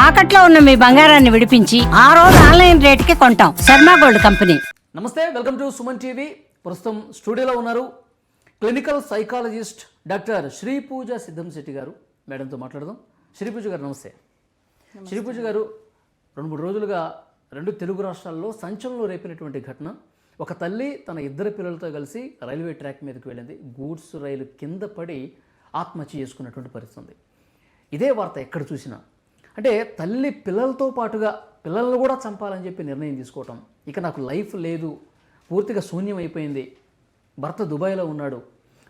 తాకట్లో ఉన్న మీ బంగారాన్ని విడిపించి ఆ రోజు ఆన్లైన్ రేటుకి కొంటాం. Sharma gold company. నమస్తే, వెల్కమ్ టు సుమన్ టీవీ. ప్రస్తుతం స్టూడియోలో ఉన్నారు clinical psychologist doctor Sripuja Siddhamsetti గారు. మేడంతో మాట్లాడదాం. శ్రీపూజ గారు నమస్తే. శ్రీపూజ గారు, 2-3 రోజులుగా 2 తెలుగు రాష్ట్రాల్లో సంచలనం రేపినటువంటి ఘటన. ఒక తల్లి తన 2 పిల్లలతో కలిసి రైల్వే ట్రాక్ మీదకి వెళ్ళింది. గూడ్స్ రైలు కింద పడి ఆత్మహత్య చేసుకున్నటువంటి పరిస్థితి. ఇదే వార్త ఎక్కడ చూసినా. అంటే తల్లి పిల్లలతో పాటుగా పిల్లలను కూడా చంపాలని చెప్పి నిర్ణయం తీసుకోవటం, ఇక నాకు లైఫ్ లేదు, పూర్తిగా శూన్యం అయిపోయింది, భర్త దుబాయ్లో ఉన్నాడు.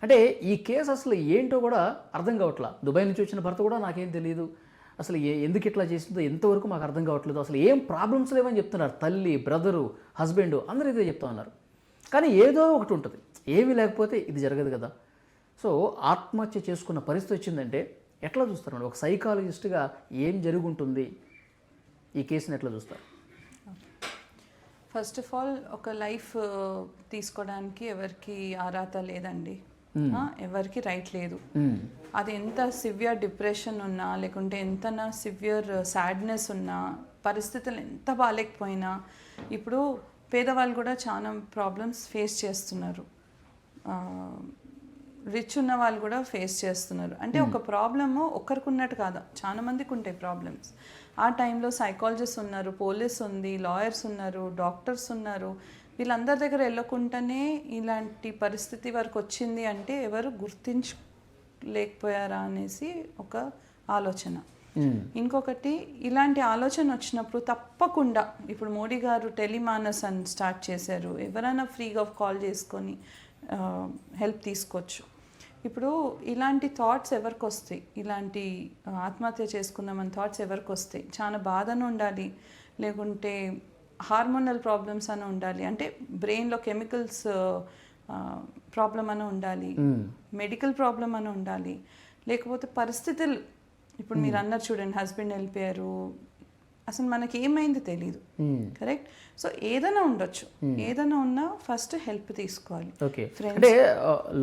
అంటే ఈ కేసు అసలు ఏంటో కూడా అర్థం కావట్లా. దుబాయ్ నుంచి వచ్చిన భర్త కూడా నాకేం తెలియదు, అసలు ఎందుకు ఇట్లా చేసిందో ఎంతవరకు మాకు అర్థం కావట్లేదు, అసలు ఏం ప్రాబ్లమ్స్ లేవని చెప్తున్నారు. తల్లి, బ్రదరు, హస్బెండ్ అందరూ ఇదే చెప్తా ఉన్నారు. కానీ ఏదో ఒకటి ఉంటుంది, ఏమీ లేకపోతే ఇది జరగదు కదా. సో ఆత్మహత్య చేసుకున్న పరిస్థితి వచ్చిందంటే ఎట్లా చూస్తారు? ఒక సైకాలజిస్ట్గా ఏం జరుగుంటుంది, ఈ కేసుని ఎట్లా చూస్తారు? ఫస్ట్ ఆఫ్ ఆల్, ఒక లైఫ్ తీసుకోవడానికి ఎవరికి అర్హత లేదండి, ఎవరికి రైట్ లేదు. అది ఎంత సివియర్ డిప్రెషన్ ఉన్నా, లేకుంటే ఎంత సివియర్ సాడ్నెస్ ఉన్నా, పరిస్థితులు ఎంత బాగాలేకపోయినా, ఇప్పుడు పేదవాళ్ళు కూడా చాలా ప్రాబ్లమ్స్ ఫేస్ చేస్తున్నారు, రిచ్ ఉన్న వాళ్ళు కూడా ఫేస్ చేస్తున్నారు. అంటే ఒక ప్రాబ్లము ఒక్కరికి ఉన్నట్టు కాదు, చాలా మందికి ఉంటాయి ప్రాబ్లమ్స్. ఆ టైంలో సైకాలజిస్ట్ ఉన్నారు, పోలీస్ ఉంది, లాయర్స్ ఉన్నారు, డాక్టర్స్ ఉన్నారు. వీళ్ళందరి దగ్గర వెళ్ళకుండానే ఇలాంటి పరిస్థితి వరకు వచ్చింది అంటే ఎవరు గుర్తించలేకపోయారా అనేసి ఒక ఆలోచన. ఇంకొకటి, ఇలాంటి ఆలోచన వచ్చినప్పుడు తప్పకుండా ఇప్పుడు మోడీ గారు టెలిమానస్ అని స్టార్ట్ చేశారు. ఎవరైనా ఫ్రీగా కాల్ చేసుకొని హెల్ప్ తీసుకోవచ్చు. ఇప్పుడు ఇలాంటి థాట్స్ ఎవరికి వస్తాయి, ఇలాంటి ఆత్మహత్య చేసుకుందామని థాట్స్ ఎవరికి వస్తాయి, చాలా బాధను ఉండాలి, లేకుంటే హార్మోనల్ ప్రాబ్లమ్స్ అని ఉండాలి, అంటే బ్రెయిన్లో కెమికల్స్ ప్రాబ్లం అని ఉండాలి, మెడికల్ ప్రాబ్లం అని ఉండాలి, లేకపోతే పరిస్థితులు. ఇప్పుడు మీరు అన్నారు చూడండి, హస్బెండ్ వెళ్ళిపోయారు, అసలు మనకి ఏమైంది తెలీదు, కరెక్ట్? సో ఏదైనా ఉండొచ్చు, ఏదైనా ఉన్నా ఫస్ట్ హెల్ప్ తీసుకోవాలి. ఓకే, అంటే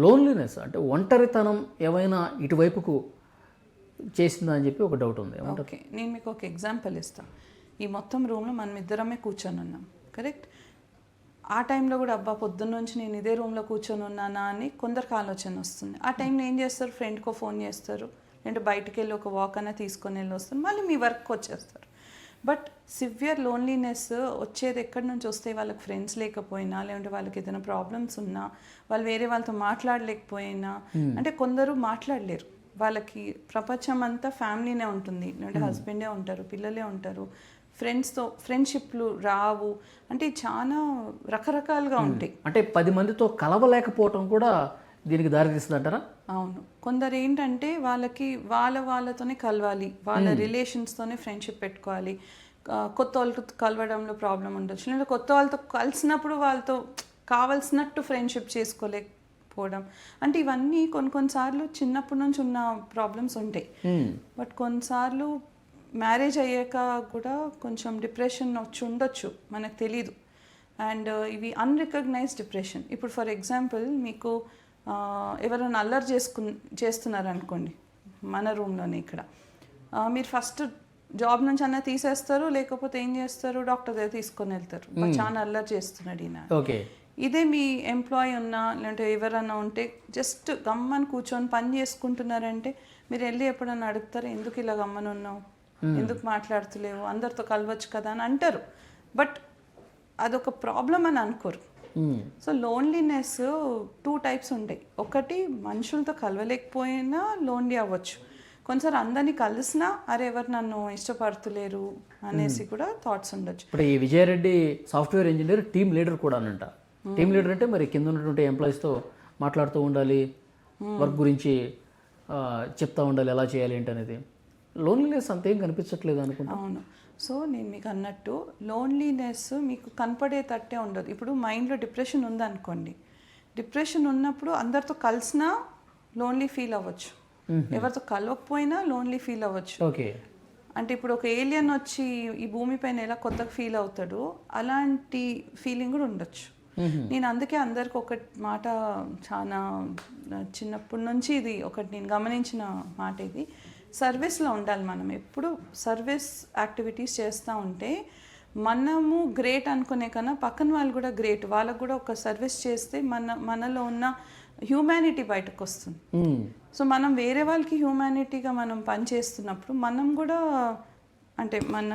లోన్లీనెస్ అంటే ఒంటరితనం ఏమైనా ఇటువైపుకు చేసిందా అని చెప్పి ఒక డౌట్ ఉంది. ఓకే, నేను మీకు ఒక ఎగ్జాంపుల్ ఇస్తాను. ఈ మొత్తం రూమ్లో మనం ఇద్దరమే కూర్చొని ఉన్నాం, కరెక్ట్? ఆ టైంలో కూడా అబ్బా పొద్దున్న నుంచి నేను ఇదే రూమ్లో కూర్చొని ఉన్నానా అని కొందరికి ఆలోచన వస్తుంది. ఆ టైంలో ఏం చేస్తారు? ఫ్రెండ్కో ఫోన్ చేస్తారు, లేదంటే బయటకు వెళ్ళి ఒక వాక్ అయినా తీసుకొని వెళ్ళి వస్తారు, మళ్ళీ మీ వర్క్కి వచ్చేస్తారు. బట్ సివియర్ లోన్లీనెస్ వచ్చేది ఎక్కడి నుంచి వస్తే, వాళ్ళకి ఫ్రెండ్స్ లేకపోయినా, లేదంటే వాళ్ళకి ఏదైనా ప్రాబ్లమ్స్ ఉన్నా, వాళ్ళు వేరే వాళ్ళతో మాట్లాడలేకపోయినా, అంటే కొందరు మాట్లాడలేరు, వాళ్ళకి ప్రపంచం అంతా ఫ్యామిలీనే ఉంటుంది, లేదంటే హస్బెండే ఉంటారు, పిల్లలే ఉంటారు, ఫ్రెండ్స్తో ఫ్రెండ్షిప్లు రావు, అంటే చాలా రకరకాలుగా ఉంటాయి. అంటే 10 మందితో కలవలేకపోవటం కూడా దీనికి దారితీస్తుంది అంటారా? అవును. కొందరు ఏంటంటే వాళ్ళకి వాళ్ళతోనే కలవాలి, వాళ్ళ రిలేషన్స్తోనే ఫ్రెండ్షిప్ పెట్టుకోవాలి, కొత్త వాళ్ళతో కలవడంలో ప్రాబ్లం ఉండొచ్చు, లేదా కొత్త వాళ్ళతో కలిసినప్పుడు వాళ్ళతో కావాల్సినట్టు ఫ్రెండ్షిప్ చేసుకోలేకపోవడం, అంటే ఇవన్నీ కొన్నిసార్లు చిన్నప్పటి నుంచి ఉన్న ప్రాబ్లమ్స్ ఉంటాయి. బట్ కొన్నిసార్లు మ్యారేజ్ అయ్యాక కూడా కొంచెం డిప్రెషన్ వచ్చి ఉండొచ్చు, మనకు తెలీదు. అండ్ ఇవి అన్రికగ్నైజ్డ్ డిప్రెషన్. ఇప్పుడు ఫర్ ఎగ్జాంపుల్, మీకు ఎవరైనా అల్లరి చేస్తున్నారు అనుకోండి, మన రూమ్లోనే ఇక్కడ, మీరు ఫస్ట్ జాబ్ నుంచి అన్న తీసేస్తారు, లేకపోతే ఏం చేస్తారు, డాక్టర్ దగ్గర తీసుకొని వెళ్తారు, చాలా అల్లరి చేస్తున్నాడు ఈయన. ఇదే మీ ఎంప్లాయీ ఉన్నా, లేదంటే ఎవరన్నా ఉంటే జస్ట్ గమ్మని కూర్చొని పని చేసుకుంటున్నారంటే మీరు వెళ్ళి ఎప్పుడన్నా అడుగుతారు, ఎందుకు ఇలా గమ్మని ఉన్నావు, ఎందుకు మాట్లాడుతులేవు, అందరితో కలవచ్చు కదా అని అంటారు. బట్ అదొక ప్రాబ్లం అని అనుకోరు. సో లోన్లీనెస్ 2 టైప్స్ ఉంటాయి. ఒకటి, మనుషులతో కలవలేకపోయినా లోన్లీ అవ్వచ్చు. కొంచెం అందరినీ కలిసినా అరే ఎవరు నన్ను ఇష్టపడుతులేరు అనేసి కూడా థాట్స్ ఉండొచ్చు. ఇప్పుడు ఈ Vijaya Reddy software engineer team leader కూడా అనంట. టీమ్ లీడర్ అంటే మరి కింద ఉన్నటువంటి ఎంప్లాయీస్తో మాట్లాడుతూ ఉండాలి, వర్క్ గురించి చెప్తా ఉండాలి, ఎలా చేయాలి ఏంటి అనేది. లోన్లీనెస్ అంతేం కనిపించట్లేదు అనుకుంటా. అవును. సో నేను మీకు అన్నట్టు లోన్లీనెస్ మీకు కనపడేటట్టే ఉండదు. ఇప్పుడు మైండ్లో డిప్రెషన్ ఉందనుకోండి, డిప్రెషన్ ఉన్నప్పుడు అందరితో కలిసినా లోన్లీ ఫీల్ అవ్వచ్చు, ఎవరితో కలవకపోయినా లోన్లీ ఫీల్ అవ్వచ్చు. ఓకే, అంటే ఇప్పుడు ఒక ఏలియన్ వచ్చి ఈ భూమిపైన ఎలా కొత్తగా ఫీల్ అవుతాడో అలాంటి ఫీలింగ్ కూడా ఉండొచ్చు. నేను అందుకే అందరికి ఒక మాట, చాలా చిన్నప్పటి నుంచి ఇది ఒకటి నేను గమనించిన మాట, ఇది సర్వీస్లో ఉండాలి. మనం ఎప్పుడు సర్వీస్ యాక్టివిటీస్ చేస్తూ ఉంటే మనము గ్రేట్ అనుకునే కన్నా పక్కన వాళ్ళు కూడా గ్రేట్, వాళ్ళకు కూడా ఒక సర్వీస్ చేస్తే మనలో ఉన్న హ్యూమానిటీ బయటకు వస్తుంది. సో మనం వేరే వాళ్ళకి హ్యూమానిటీగా మనం పనిచేస్తున్నప్పుడు మనం కూడా అంటే మన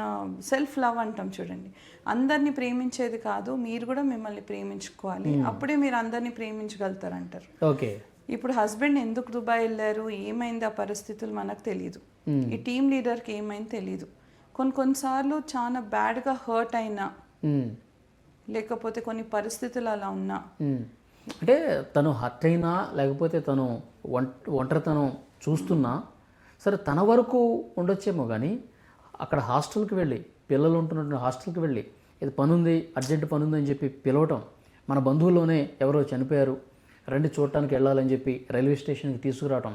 సెల్ఫ్ లవ్ అంటాం చూడండి, అందరినీ ప్రేమించేది కాదు, మీరు కూడా మిమ్మల్ని ప్రేమించుకోవాలి, అప్పుడే మీరు అందరినీ ప్రేమించగలుగుతారు అంటారు. ఓకే. ఇప్పుడు హస్బెండ్ ఎందుకు దుబాయ్ వెళ్ళారు, ఏమైంది ఆ పరిస్థితులు మనకు తెలియదు, ఈ టీమ్ లీడర్కి ఏమైంది తెలియదు. కొన్నిసార్లు చాలా బ్యాడ్గా హర్ట్ అయినా లేకపోతే కొన్ని పరిస్థితులు అలా ఉన్నా, అంటే తను హర్ట్ అయినా లేకపోతే తను ఒంటరితనం చూస్తున్నా సరే తన వరకు ఉండొచ్చేమో, కానీ అక్కడ హాస్టల్కి వెళ్ళి పిల్లలు ఉంటున్న హాస్టల్కి వెళ్ళి ఇది పని ఉంది, అర్జెంట్ పని ఉంది అని చెప్పి పిలవటం, మన బంధువుల్లోనే ఎవరో చనిపోయారు రండి చూడటానికి వెళ్ళాలని చెప్పి రైల్వే స్టేషన్కి తీసుకురావటం,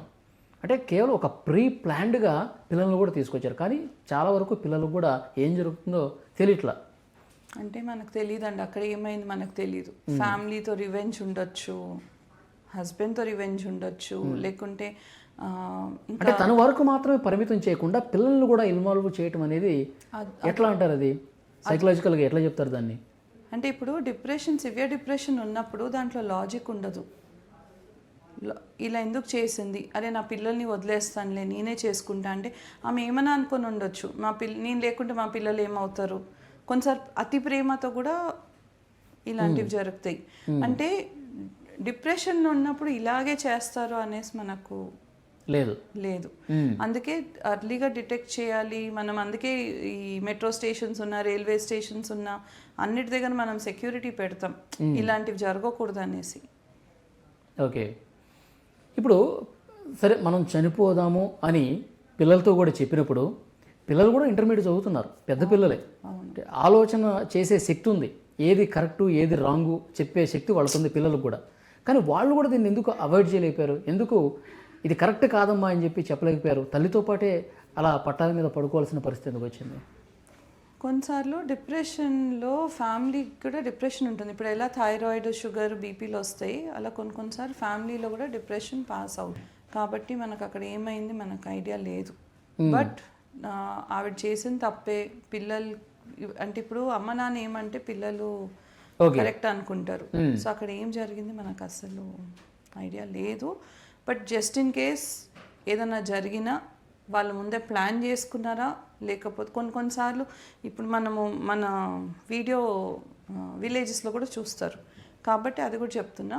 అంటే కేవలం ఒక ప్రీ ప్లాన్డ్గా పిల్లల్ని కూడా తీసుకొచ్చారు. కానీ చాలా వరకు పిల్లలు కూడా ఏం జరుగుతుందో తెలియట్లా. అంటే మనకు తెలియదండి అక్కడ ఏమైంది మనకు తెలియదు. ఫ్యామిలీతో రివెంజ్ ఉండొచ్చు, హస్బెండ్తో రివెంజ్ ఉండొచ్చు, లేకుంటే అంటే తన వరకు మాత్రమే పరిమితం చేయకుండా పిల్లల్ని కూడా ఇన్వాల్వ్ చేయటం అనేది ఎట్లా అంటారు, అది సైకలాజికల్గా ఎట్లా చెప్తారు దాన్ని? అంటే ఇప్పుడు డిప్రెషన్, సివియర్ డిప్రెషన్ ఉన్నప్పుడు దాంట్లో లాజిక్ ఉండదు. ఇలా ఎందుకు చేసింది, అరే నా పిల్లల్ని వదిలేస్తానులే నేనే చేసుకుంటా అంటే ఆమె ఏమైనా అనుకొని ఉండొచ్చు, నేను లేకుంటే మా పిల్లలు ఏమవుతారు. కొన్నిసార్లు అతి ప్రేమతో కూడా ఇలాంటివి జరుగుతాయి. అంటే డిప్రెషన్లో ఉన్నప్పుడు ఇలాగే చేస్తారు అనేసి మనకు లేదు. అందుకే అర్లీగా డిటెక్ట్ చేయాలి మనం. అందుకే ఈ మెట్రో స్టేషన్స్ ఉన్న, రైల్వే స్టేషన్స్ ఉన్న అన్నిటి దగ్గర మనం సెక్యూరిటీ పెడతాం, ఇలాంటివి జరగకూడదు అనేసి. ఓకే. ఇప్పుడు సరే మనం చనిపోదాము అని పిల్లలతో కూడా చెప్పినప్పుడు పిల్లలు కూడా ఇంటర్మీడియట్ చదువుతున్నారు, పెద్ద పిల్లలే, ఆలోచన చేసే శక్తి ఉంది, ఏది కరెక్టు ఏది రాంగు చెప్పే శక్తి వాళ్ళకుంది పిల్లలకు కూడా. కానీ వాళ్ళు కూడా దీన్ని ఎందుకు అవాయిడ్ చేయలేకపోయారు, ఎందుకు ఇది కరెక్ట్ కాదమ్మా అని చెప్పి చెప్పలేకపోయారు, తల్లితో పాటే అలా పట్టాల మీద పడుకోవాల్సిన పరిస్థితి ఎందుకు వచ్చింది? కొన్నిసార్లు డిప్రెషన్లో ఫ్యామిలీకి కూడా డిప్రెషన్ ఉంటుంది. ఇప్పుడు ఎలా థైరాయిడ్, షుగర్, బీపీలు వస్తాయి, అలా కొన్నిసార్లు ఫ్యామిలీలో కూడా డిప్రెషన్ పాస్ అవుతుంది. కాబట్టి మనకు అక్కడ ఏమైంది మనకు ఐడియా లేదు. బట్ ఆవిడ చేసిన తప్పే. పిల్లలు అంటే ఇప్పుడు అమ్మ నాన్న ఏమంటే పిల్లలు కరెక్ట్ అనుకుంటారు. సో అక్కడ ఏం జరిగింది మనకు అసలు ఐడియా లేదు. బట్ జస్ట్ ఇన్ కేస్ ఏదైనా జరిగినా వాళ్ళు ముందే ప్లాన్ చేసుకున్నారా, లేకపోతే కొన్నిసార్లు ఇప్పుడు మనము మన వీడియో విలేజెస్లో కూడా చూస్తారు కాబట్టి అది కూడా చెప్తున్నా.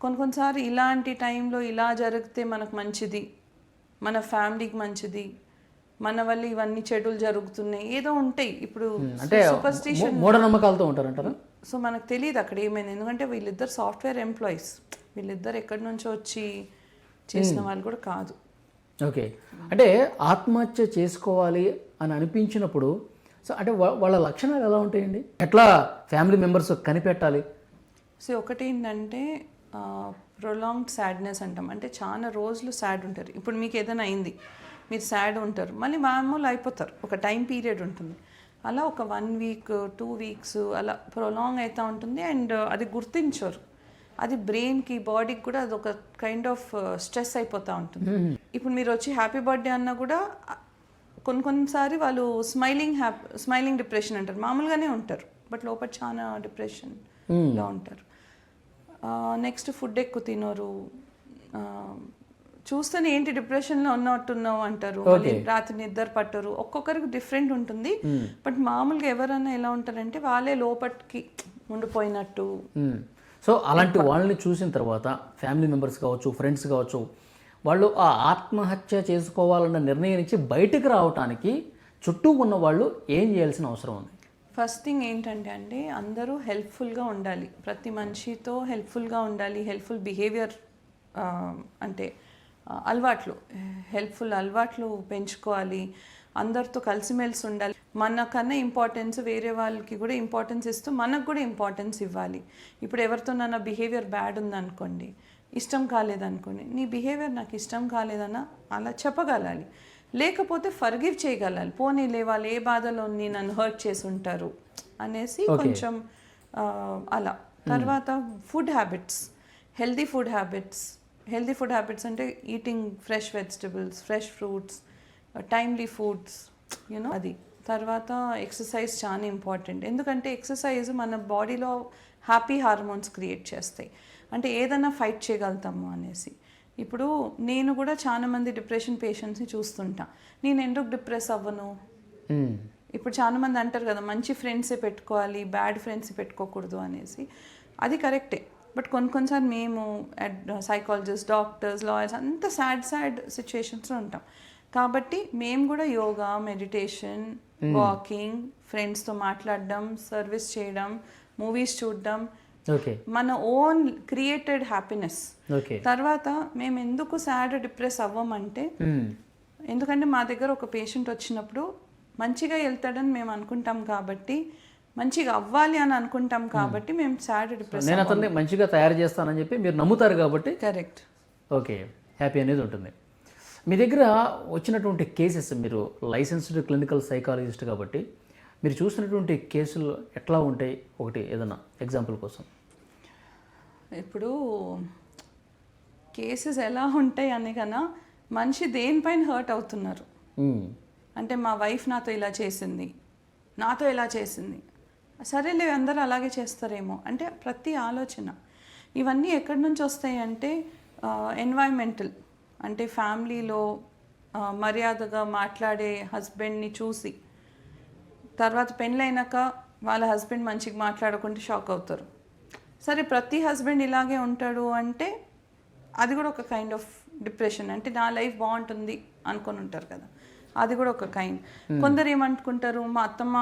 కొన్నిసార్లు ఇలాంటి టైంలో ఇలా జరిగితే మనకు మంచిది, మన ఫ్యామిలీకి మంచిది, మన వల్ల ఇవన్నీ చెడులు జరుగుతున్నాయి ఏదో ఉంటాయి. ఇప్పుడు సూపర్ స్టిషన్, మూఢనమ్మకాలతో ఉంటారంటారా? సో మనకు తెలియదు అక్కడ ఏమైంది. ఎందుకంటే వీళ్ళిద్దరు సాఫ్ట్వేర్ ఎంప్లాయీస్, వీళ్ళిద్దరు ఎక్కడి నుంచో వచ్చి చేసిన వాళ్ళు కూడా కాదు. ఓకే. అంటే ఆత్మహత్య చేసుకోవాలి అని అనిపించినప్పుడు సో అంటే వాళ్ళ లక్షణాలు ఎలా ఉంటాయండి, ఎట్లా ఫ్యామిలీ మెంబర్స్ కనిపెట్టాలి? సో ఒకటి ఏంటంటే ప్రొలాంగ్డ్ సాడ్నెస్ అంటాం. అంటే చాలా రోజులు సాడ్ ఉంటారు. ఇప్పుడు మీకు ఏదైనా అయింది, మీరు సాడ్ ఉంటారు, మళ్ళీ మామూలు అయిపోతారు, ఒక టైం పీరియడ్ ఉంటుంది. అలా ఒక 1 వీక్ 2 వీక్స్ అలా ప్రొలాంగ్ అవుతూ ఉంటుంది. అండ్ అది గుర్తించరు, అది బ్రెయిన్కి బాడీకి కూడా అది ఒక కైండ్ ఆఫ్ స్ట్రెస్ అయిపోతూ ఉంటుంది. ఇప్పుడు మీరు వచ్చి హ్యాపీ బర్త్డే అన్నా కూడా కొన్నిసారి వాళ్ళు స్మైలింగ్ డిప్రెషన్ అంటారు, మామూలుగానే ఉంటారు బట్ లోపల చాలా డిప్రెషన్లో ఉంటారు. నెక్స్ట్ ఫుడ్ ఎక్కువ తినరు, చూస్తేనే ఏంటి డిప్రెషన్లో ఉన్నట్టున్నావు అంటారు, రాత్రి నిద్ర పట్టరు. ఒక్కొక్కరికి డిఫరెంట్ ఉంటుంది. బట్ మామూలుగా ఎవరైనా ఎలా ఉంటారంటే వాళ్ళే లోపలికి ఉండిపోయినట్టు. సో అలాంటి వాళ్ళని చూసిన తర్వాత ఫ్యామిలీ మెంబర్స్ కావచ్చు, ఫ్రెండ్స్ కావచ్చు, వాళ్ళు ఆ ఆత్మహత్య చేసుకోవాలన్న నిర్ణయం నుంచి బయటకు రావడానికి చుట్టూ ఉన్న వాళ్ళు ఏం చేయాల్సిన అవసరం ఉంది? ఫస్ట్ థింగ్ ఏంటంటే అండి, అందరూ హెల్ప్ఫుల్గా ఉండాలి, ప్రతి మనిషితో హెల్ప్ఫుల్గా ఉండాలి. హెల్ప్ఫుల్ బిహేవియర్ అంటే అలవాట్లు, హెల్ప్ఫుల్ అలవాట్లు పెంచుకోవాలి. అందరితో కలిసిమెలిసి ఉండాలి. మనకన్నా ఇంపార్టెన్స్ వేరే వాళ్ళకి కూడా ఇంపార్టెన్స్ ఇస్తూ మనకు కూడా ఇంపార్టెన్స్ ఇవ్వాలి. ఇప్పుడు ఎవరితోనన్నా బిహేవియర్ బ్యాడ్ ఉందనుకోండి, ఇష్టం కాలేదనుకోండి, నీ బిహేవియర్ నాకు ఇష్టం కాలేదన్నా అలా చెప్పగలాలి. లేకపోతే ఫర్గివ్ చేయగలాలి, పోనీలే వాళ్ళు ఏ బాధలో నన్ను హర్ట్ చేసి ఉంటారు అనేసి కొంచెం అలా. తర్వాత food habits, healthy food habits అంటే eating fresh vegetables, fresh fruits, timely foods you know అది. తర్వాత ఎక్సర్సైజ్ చాలా ఇంపార్టెంట్, ఎందుకంటే ఎక్సర్సైజ్ మన బాడీలో హ్యాపీ హార్మోన్స్ క్రియేట్ చేస్తాయి, అంటే ఏదైనా ఫైట్ చేయగలుగుతాము అనేసి. ఇప్పుడు నేను కూడా చాలా మంది డిప్రెషన్ పేషెంట్స్ని చూస్తుంటా, నేను ఎందుకు డిప్రెస్ అవ్వను. ఇప్పుడు చాలా మంది అంటారు కదా మంచి ఫ్రెండ్సే పెట్టుకోవాలి, బ్యాడ్ ఫ్రెండ్స్ పెట్టుకోకూడదు అనేసి. అది కరెక్టే, బట్ కొన్నిసార్లు మేము సైకాలజిస్ట్, డాక్టర్స్, లాయర్స్ అంతా సాడ్ సిచ్యువేషన్స్లో ఉంటాం. కాబట్టి మేము కూడా యోగా, మెడిటేషన్, వాకింగ్, ఫ్రెండ్స్తో మాట్లాడడం, సర్వీస్ చేయడం, మూవీస్ చూడడం, మన ఓన్ క్రియేటెడ్ హ్యాపీనెస్. తర్వాత మేము ఎందుకు సాడ్ డిప్రెస్ అవ్వమంటే, ఎందుకంటే మా దగ్గర ఒక పేషెంట్ వచ్చినప్పుడు మంచిగా వెళ్తాడని మేము అనుకుంటాం కాబట్టి, మంచిగా అవ్వాలి అని అనుకుంటాం కాబట్టి మేము సాడ్ డిప్రెస్, నేను అతన్ని మంచిగా తయారు చేస్తానని చెప్పి మీరు నమ్ముతారు కాబట్టి కరెక్ట్, ఓకే, హ్యాపీ అనేది ఉంటుంది. మీ దగ్గర వచ్చినటువంటి కేసెస్, మీరు లైసెన్స్డ్ క్లినికల్ సైకాలజిస్ట్ కాబట్టి మీరు చూసినటువంటి కేసులు ఎట్లా ఉంటాయి, ఒకటి ఏదైనా ఎగ్జాంపుల్ కోసం. ఇప్పుడు కేసెస్ ఎలా ఉంటాయి అనే కన్నా మనిషి దేనిపైన హర్ట్ అవుతున్నారు. అంటే మా వైఫ్ నాతో ఇలా చేసింది, నాతో ఇలా చేసింది, సరేలే అందరూ అలాగే చేస్తారేమో అంటే ప్రతి ఆలోచన. ఇవన్నీ ఎక్కడి నుంచి వస్తాయి అంటే ఎన్వైరన్మెంటల్, అంటే ఫ్యామిలీలో మర్యాదగా మాట్లాడే హస్బెండ్ని చూసి, తర్వాత పెళ్ళైనాక వాళ్ళ హస్బెండ్ మంచిగా మాట్లాడకుంటే షాక్ అవుతారు. సరే ప్రతి హస్బెండ్ ఇలాగే ఉంటాడు అంటే అది కూడా ఒక కైండ్ ఆఫ్ డిప్రెషన్, అంటే నా లైఫ్ బాగుంటుంది అనుకొని ఉంటారు కదా, అది కూడా ఒక కైండ్. కొందరు ఏమనుకుంటారు, మా అత్తమ్మ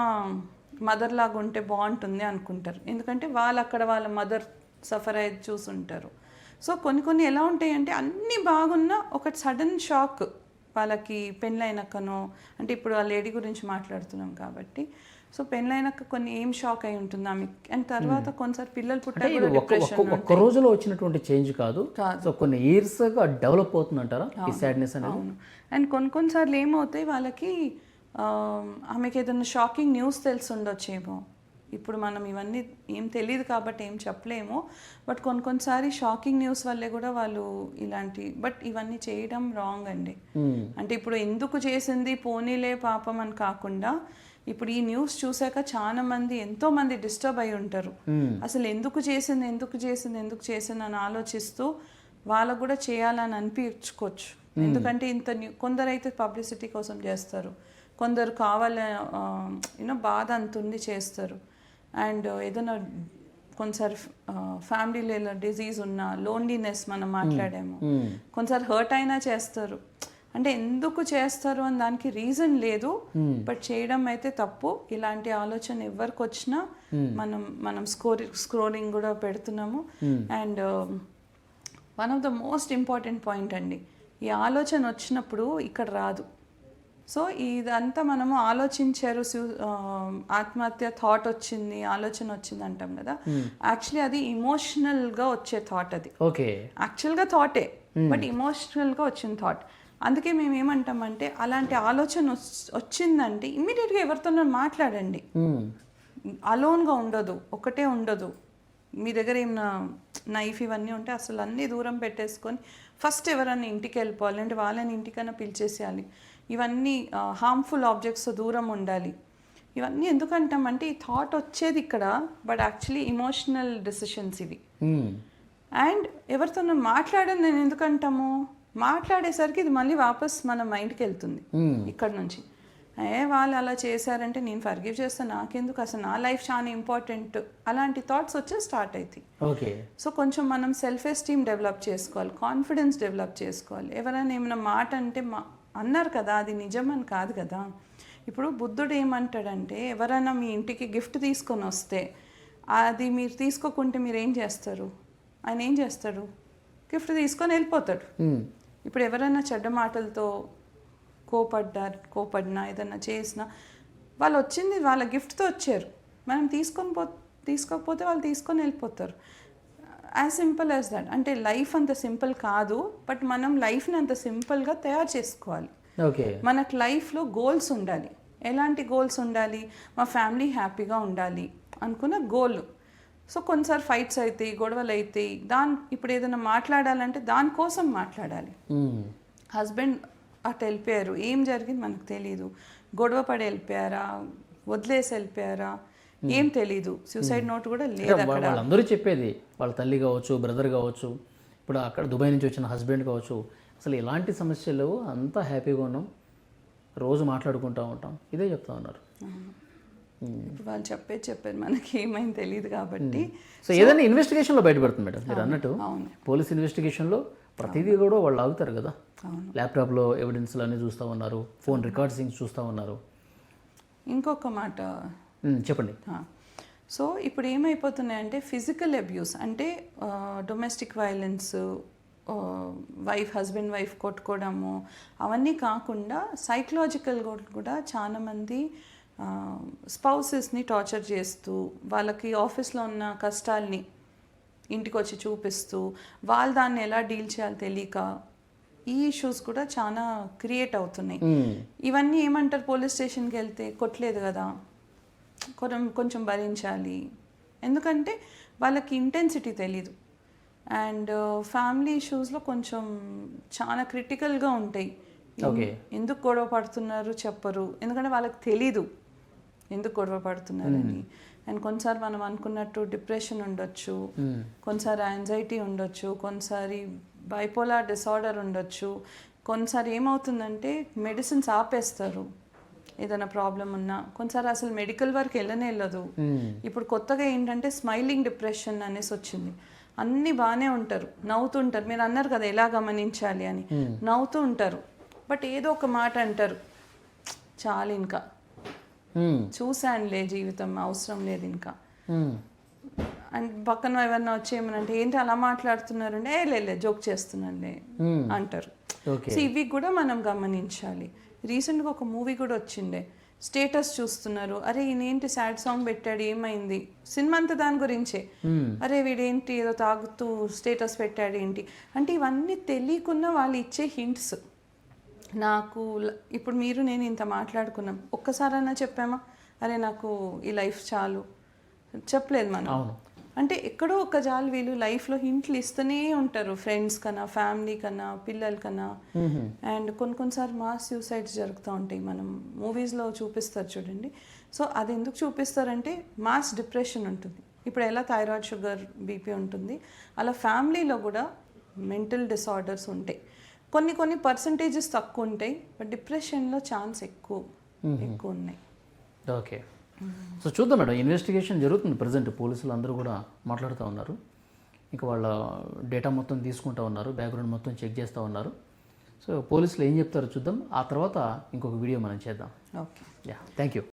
మదర్ లాగా ఉంటే బాగుంటుంది అనుకుంటారు, ఎందుకంటే వాళ్ళు అక్కడ వాళ్ళ మదర్ సఫర్ అయ్యేది చూసుంటారు. సో కొన్ని ఎలా ఉంటాయి అంటే అన్నీ బాగున్నా ఒక సడన్ షాక్ వాళ్ళకి పెళ్ళైనాకనో, అంటే ఇప్పుడు ఆ లేడీ గురించి మాట్లాడుతున్నాం కాబట్టి, సో పెళ్ళైనాక కొన్ని ఏం షాక్ అయి ఉంటుంది ఆమెకి, అండ్ తర్వాత కొన్నిసార్లు పిల్లలు పుట్టాక ఒక్క రోజులో వచ్చినటువంటి చేంజ్ కాదు, సో కొన్ని ఇయర్స్గా డెవలప్ అవుతుందంటారా ఈ సాడ్నెస్ అనేది. అవును, అండ్ కొన్నిసార్లు ఏమవుతాయి వాళ్ళకి, ఆమెకి ఏదైనా షాకింగ్ న్యూస్ తెలిసి ఉండొచ్చేమో. ఇప్పుడు మనం ఇవన్నీ ఏం తెలియదు కాబట్టి ఏం చెప్పలేము, బట్ కొన్నిసారి షాకింగ్ న్యూస్ వల్లే కూడా వాళ్ళు ఇలాంటి, బట్ ఇవన్నీ చేయడం రాంగ్ అండి. అంటే ఇప్పుడు ఎందుకు చేసింది పోనీలే పాపం అని కాకుండా, ఇప్పుడు ఈ న్యూస్ చూసాక చాలా మంది ఎంతో మంది డిస్టర్బ్ అయి ఉంటారు, అసలు ఎందుకు చేసింది అని ఆలోచిస్తూ వాళ్ళకు కూడా చేయాలని అనిపించుకోవచ్చు. ఎందుకంటే కొందరైతే పబ్లిసిటీ కోసం చేస్తారు, కొందరు కావాలని బాధ అంతుంది చేస్తారు, అండ్ ఏదైనా కొన్నిసారి ఫ్యామిలీలో ఇలా డిజీజ్ ఉన్న లోన్లీనెస్ మనం మాట్లాడాము, కొన్నిసారి హర్ట్ అయినా చేస్తారు. అంటే ఎందుకు చేస్తారు అని దానికి రీజన్ లేదు, బట్ చేయడం అయితే తప్పు. ఇలాంటి ఆలోచన ఎవరికి వచ్చినా మనం స్క్రోలింగ్ కూడా పెడుతున్నాము. And one of the most important point అండి, ఈ ఆలోచన వచ్చినప్పుడు ఇక్కడ రాదు. సో ఇదంతా మనము ఆలోచించారు, ఆత్మహత్య థాట్ వచ్చింది, ఆలోచన వచ్చింది అంటాం కదా, యాక్చువల్లీ అది ఇమోషనల్గా వచ్చే థాట్. అది యాక్చువల్గా థాటే, బట్ ఇమోషనల్గా వచ్చిన థాట్. అందుకే మేము ఏమంటామంటే అలాంటి ఆలోచన వచ్చిందంటే ఇమ్మీడియట్గా ఎవరితోనో మాట్లాడండి, అలోన్గా ఉండదు, ఒకటే ఉండదు. మీ దగ్గర ఏమైనా నైఫ్ ఇవన్నీ ఉంటే అసలు అన్నీ దూరం పెట్టేసుకొని ఫస్ట్ ఎవరన్నా ఇంటికి వెళ్ళిపోవాలి, అంటే వాళ్ళని ఇంటికన్నా పిలిచేసేయాలి. ఇవన్నీ హార్మ్ఫుల్ ఆబ్జెక్ట్స్ దూరం ఉండాలి. ఇవన్నీ ఎందుకంటామంటే ఈ థాట్ వచ్చేది ఇక్కడ, బట్ యాక్చువల్లీ ఇమోషనల్ డెసిషన్స్ ఇవి. అండ్ ఎవరితోనో మాట్లాడని నేను ఎందుకంటాము, మాట్లాడేసరికి ఇది మళ్ళీ వాపస్ మన మైండ్కి వెళ్తుంది ఇక్కడ నుంచి. వాళ్ళు అలా చేశారంటే నేను ఫర్గివ్ చేస్తాను, నాకెందుకు, అసలు నా లైఫ్ చాలా ఇంపార్టెంట్, అలాంటి థాట్స్ వచ్చే స్టార్ట్ అవుతాయి. సో కొంచెం మనం సెల్ఫ్ ఎస్టీమ్ డెవలప్ చేసుకోవాలి, కాన్ఫిడెన్స్ డెవలప్ చేసుకోవాలి. ఎవరైనా ఏమైనా మాట అంటే అన్నారు కదా, అది నిజమని కాదు కదా. ఇప్పుడు బుద్ధుడు ఏమంటాడంటే, ఎవరైనా మీ ఇంటికి గిఫ్ట్ తీసుకొని వస్తే అది మీరు తీసుకోకుంటే మీరు ఏం చేస్తారు, ఆయన ఏం చేస్తాడు, గిఫ్ట్ తీసుకొని వెళ్ళిపోతాడు. ఇప్పుడు ఎవరైనా చెడ్డ మాటలతో కోపడినా ఏదైనా చేసినా, వాళ్ళు వచ్చింది వాళ్ళ గిఫ్ట్తో వచ్చారు, మనం తీసుకోకపోతే వాళ్ళు తీసుకొని వెళ్ళిపోతారు. As simple as that. అంటే లైఫ్ అంత సింపుల్ కాదు, బట్ మనం లైఫ్ని అంత సింపుల్గా తయారు చేసుకోవాలి. మనకు లైఫ్లో గోల్స్ ఉండాలి. ఎలాంటి గోల్స్ ఉండాలి, మా ఫ్యామిలీ హ్యాపీగా ఉండాలి అనుకున్న గోల్. సో కొన్నిసార్లు ఫైట్స్ అవుతాయి, గొడవలు అవుతాయి, ఇప్పుడు ఏదైనా మాట్లాడాలంటే దానికోసం మాట్లాడాలి. హస్బెండ్ అటు వెళ్ళిపోయారు, ఏం జరిగింది మనకు తెలియదు, గొడవ పడి వెళ్ళిపోయారా, వదిలేసి వెళ్ళిపోయారా, ఏం తెలీదు. సూసైడ్ నోట్ కూడా లేదు అక్కడ. వాళ్ళందరూ చెప్పేది వాళ్ళ తల్లి కావచ్చు, బ్రదర్ కావచ్చు, ఇప్పుడు అక్కడ దుబాయ్ నుంచి వచ్చిన హస్బెండ్ కావచ్చు, అసలు ఎలాంటి సమస్యలు, అంతా హ్యాపీగా ఉన్నాం, రోజు మాట్లాడుకుంటూ ఉంటాం, ఇదే చెప్తా ఉన్నారు. ఇప్పుడు వాళ్ళు చెప్పారు, మనకి ఏమైంది తెలియదు కాబట్టి. సో ఏదైనా ఇన్వెస్టిగేషన్లో బయటపడుతుంది మేడం, మీరు అన్నట్టు పోలీస్ ఇన్వెస్టిగేషన్లో ప్రతిదీ కూడా వాళ్ళు ఆగుతారు కదా. ల్యాప్టాప్లో ఎవిడెన్స్లు అన్నీ చూస్తూ ఉన్నారు, ఫోన్ రికార్డ్సింగ్ చూస్తూ ఉన్నారు. ఇంకొక మాట చెప్పండి. సో ఇప్పుడు ఏమైపోతున్నాయంటే ఫిజికల్ అబ్యూస్ అంటే డొమెస్టిక్ వైలెన్స్, హస్బెండ్ వైఫ్ కొట్టుకోవడము, అవన్నీ కాకుండా సైకలాజికల్ కూడా చాలామంది స్పౌసెస్ని టార్చర్ చేస్తూ, వాళ్ళకి ఆఫీస్లో ఉన్న కష్టాల్ని ఇంటికి వచ్చి చూపిస్తూ, వాళ్ళు దాన్ని ఎలా డీల్ చేయాలో తెలియక ఈ ఇష్యూస్ కూడా చాలా క్రియేట్ అవుతున్నాయి. ఇవన్నీ ఏమంటారు, పోలీస్ స్టేషన్కి వెళ్తే కొట్టలేదు కదా, కొంచెం భరించాలి, ఎందుకంటే వాళ్ళకి ఇంటెన్సిటీ తెలీదు. అండ్ ఫ్యామిలీ ఇష్యూస్లో కొంచెం చాలా క్రిటికల్గా ఉంటాయి. ఎందుకు గొడవ పడుతున్నారు చెప్పరు, ఎందుకంటే వాళ్ళకి తెలీదు ఎందుకు గొడవ పడుతున్నారని. అండ్ కొన్నిసారి మనం అనుకున్నట్టు డిప్రెషన్ ఉండొచ్చు, కొన్నిసారి యాంగ్జైటీ ఉండొచ్చు, కొన్నిసారి బైపోలార్ డిసార్డర్ ఉండొచ్చు. కొన్నిసారి ఏమవుతుందంటే మెడిసిన్స్ ఆపేస్తారు ఏదైనా ప్రాబ్లం ఉన్నా, కొన్నిసారి అసలు మెడికల్ వరకు వెళ్ళదు. ఇప్పుడు కొత్తగా ఏంటంటే స్మైలింగ్ డిప్రెషన్ అనేసి వచ్చింది. అన్నీ బాగానే ఉంటారు, నవ్వుతుంటారు, మీరు అన్నారు కదా ఎలా గమనించాలి అని, నవ్వుతూ ఉంటారు, బట్ ఏదో ఒక మాట అంటారు, చాలు ఇంకా చూశానులే జీవితం అవసరం లేదు ఇంకా. అండ్ పక్కన ఎవరన్నా వచ్చి ఏమనంటే ఏంటి అలా మాట్లాడుతున్నారు అంటే లే జోక్ చేస్తున్నానులే అంటారు. సో ఇవి కూడా మనం గమనించాలి. రీసెంట్గా ఒక మూవీ కూడా వచ్చిండే, స్టేటస్ చూస్తున్నారు, అరే ఈయనేంటి సాడ్ సాంగ్ పెట్టాడు ఏమైంది, సినిమా అంతా దాని గురించే, అరే వీడేంటి ఏదో తాగుతూ స్టేటస్ పెట్టాడు ఏంటి అంటే, ఇవన్నీ తెలియకుండా వాళ్ళు ఇచ్చే హింట్స్. నాకు ఇప్పుడు మీరు నేను ఇంత మాట్లాడుకున్నాం, ఒక్కసారైనా చెప్పామా అరే నాకు ఈ లైఫ్ చాలు, చెప్పలేదు మనం. అంటే ఎక్కడో ఒక జాలు వీళ్ళు లైఫ్లో హింట్లు ఇస్తూనే ఉంటారు, ఫ్రెండ్స్ కన్నా, ఫ్యామిలీ కన్నా, పిల్లల కన్నా. అండ్ కొన్నిసార్లు మాస్ సూసైడ్స్ జరుగుతూ ఉంటాయి, మనం మూవీస్లో చూపిస్తారు చూడండి. సో అది ఎందుకు చూపిస్తారంటే మాస్ డిప్రెషన్ ఉంటుంది. ఇప్పుడు ఎలా థైరాయిడ్, షుగర్, బీపీ ఉంటుంది, అలా ఫ్యామిలీలో కూడా మెంటల్ డిసార్డర్స్ ఉంటాయి. కొన్ని పర్సంటేజెస్ తక్కువ ఉంటాయి, బట్ డిప్రెషన్లో ఛాన్స్ ఎక్కువ ఉన్నాయి. ఓకే, సో చూద్దాం మేడం, ఇన్వెస్టిగేషన్ జరుగుతుంది ప్రజెంట్, పోలీసులు అందరూ కూడా మాట్లాడుతూ ఉన్నారు, ఇంకా వాళ్ళ డేటా మొత్తం తీసుకుంటూ ఉన్నారు, బ్యాక్గ్రౌండ్ మొత్తం చెక్ చేస్తూ ఉన్నారు. సో పోలీసులు ఏం చెప్తారో చూద్దాం, ఆ తర్వాత ఇంకొక వీడియో మనం చేద్దాం. Okay, yeah, thank you.